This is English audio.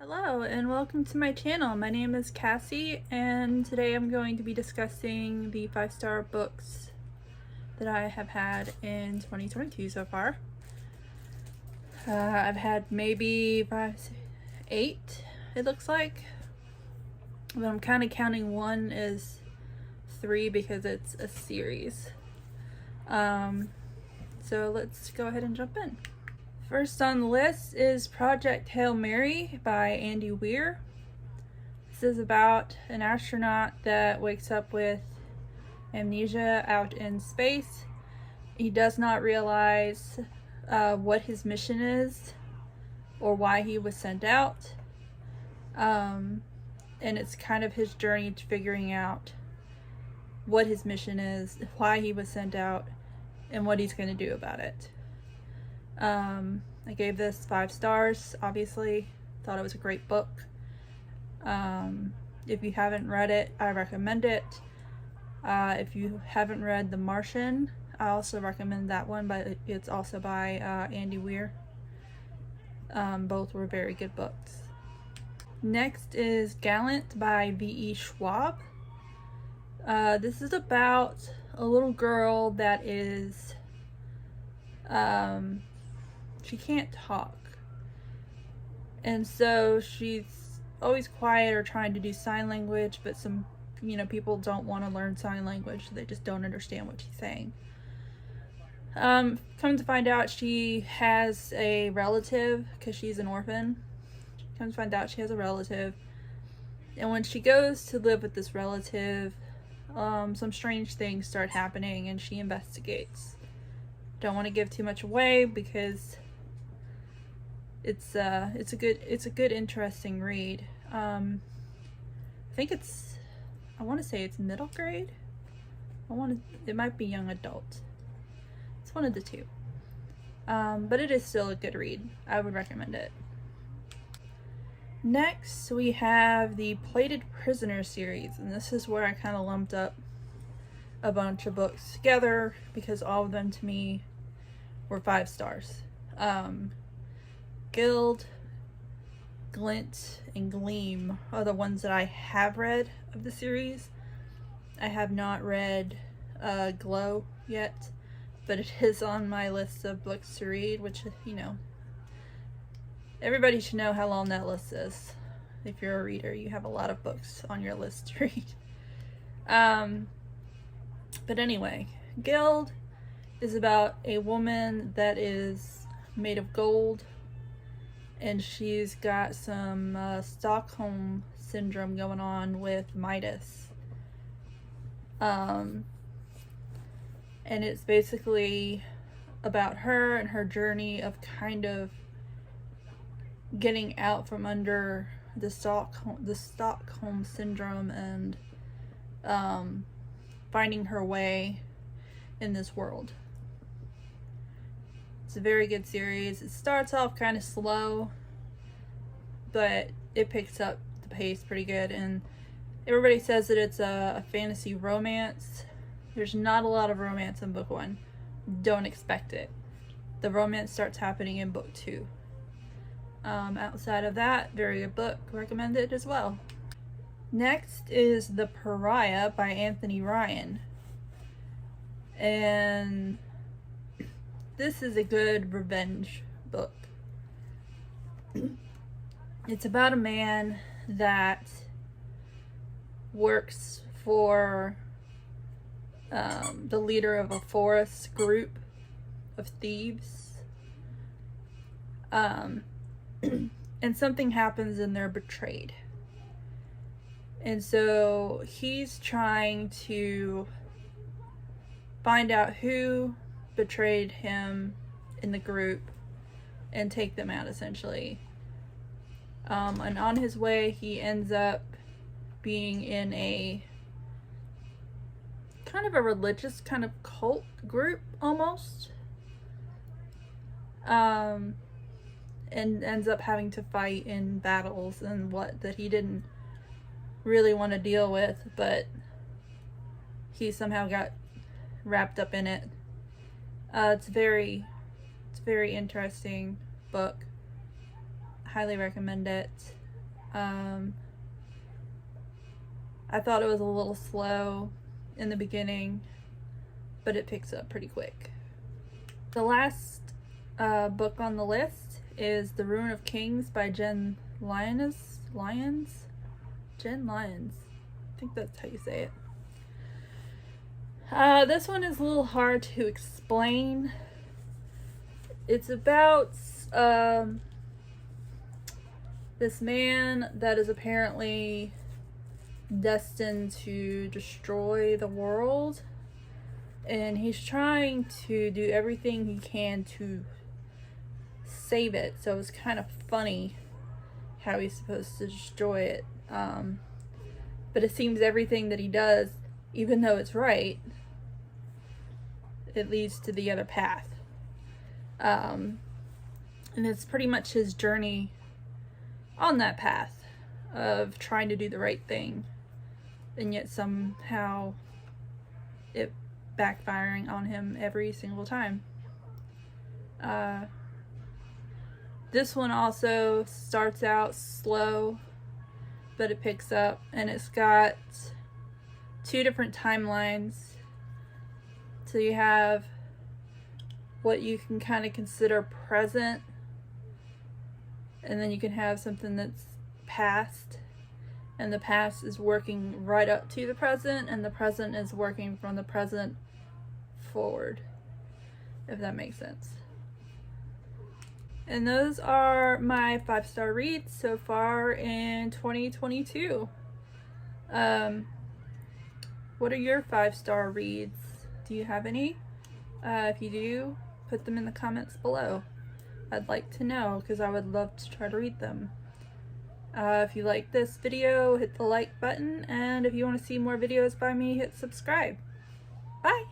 Hello and welcome to my channel. My name is Cassie and today I'm going to be discussing the 5-star books that I have had in 2022 so far. I've had maybe 8 it looks like, but I'm kind of counting one as 3 because it's a series. So let's go ahead and jump in. First on the list is Project Hail Mary by Andy Weir. This is about an astronaut that wakes up with amnesia out in space. He does not realize what his mission is or why he was sent out. And it's kind of his journey to figuring out what his mission is, why he was sent out, and what he's going to do about it. I gave this 5 stars, obviously. Thought it was a great book. If you haven't read it, I recommend it. If you haven't read The Martian, I also recommend that one, but it's also by Andy Weir. Both were very good books. Next is Gallant by V.E. Schwab. This is about a little girl that is she can't talk, and so she's always quiet or trying to do sign language, but some people don't want to learn sign language, so they just don't understand what she's saying. Come to find out, she has a relative because she's an orphan. Comes to find out she has a relative, and when she goes to live with this relative, some strange things start happening and she investigates. Don't want to give too much away because it's a good interesting read. I think I want to say it's middle grade. It might be young adult. It's one of the two. But it is still a good read. I would recommend it. Next, we have the Plated Prisoner series, and this is where I kind of lumped up a bunch of books together because all of them to me were 5 stars. Guild, Glint, and Gleam are the ones that I have read of the series. I have not read Glow yet, but it is on my list of books to read, which, everybody should know how long that list is. If you're a reader, you have a lot of books on your list to read. But anyway, Guild is about a woman that is made of gold, and she's got some Stockholm syndrome going on with Midas. And it's basically about her and her journey of kind of getting out from under the Stockholm syndrome and finding her way in this world. It's a very good series. It starts off kind of slow, but it picks up the pace pretty good, and everybody says that it's a fantasy romance. There's not a lot of romance in book 1. Don't expect it. The romance starts happening in book 2. Outside of that, very good book. Recommend it as well. Next is The Pariah by Anthony Ryan. And this is a good revenge book. It's about a man that works for the leader of a forest group of thieves. And something happens and they're betrayed. And so he's trying to find out who betrayed him in the group and take them out, essentially. And on his way, he ends up being in a kind of a religious kind of cult group, almost. And ends up having to fight in battles and that he didn't really want to deal with, but he somehow got wrapped up in it. It's a very interesting book. Highly recommend it. I thought it was a little slow in the beginning, but it picks up pretty quick. The last book on the list is The Rune of Kings by Jen Lyons. Jen Lyons. I think that's how you say it. This one is a little hard to explain. It's about this man that is apparently destined to destroy the world, and he's trying to do everything he can to save it. So it's kind of funny how he's supposed to destroy it, but it seems everything that he does, even though it's right, it leads to the other path. And it's pretty much his journey on that path of trying to do the right thing, and yet somehow it backfiring on him every single time. This one also starts out slow, but it picks up, and it's got 2 different timelines. So you have what you can kind of consider present, and then you can have something that's past, and the past is working right up to the present, and the present is working from the present forward, if that makes sense. And those are my 5-star reads so far in 2022. What are your 5-star reads? Do you have any? If you do, put them in the comments below. I'd like to know, because I would love to try to read them. If you like this video, hit the like button, and if you want to see more videos by me, hit subscribe. Bye!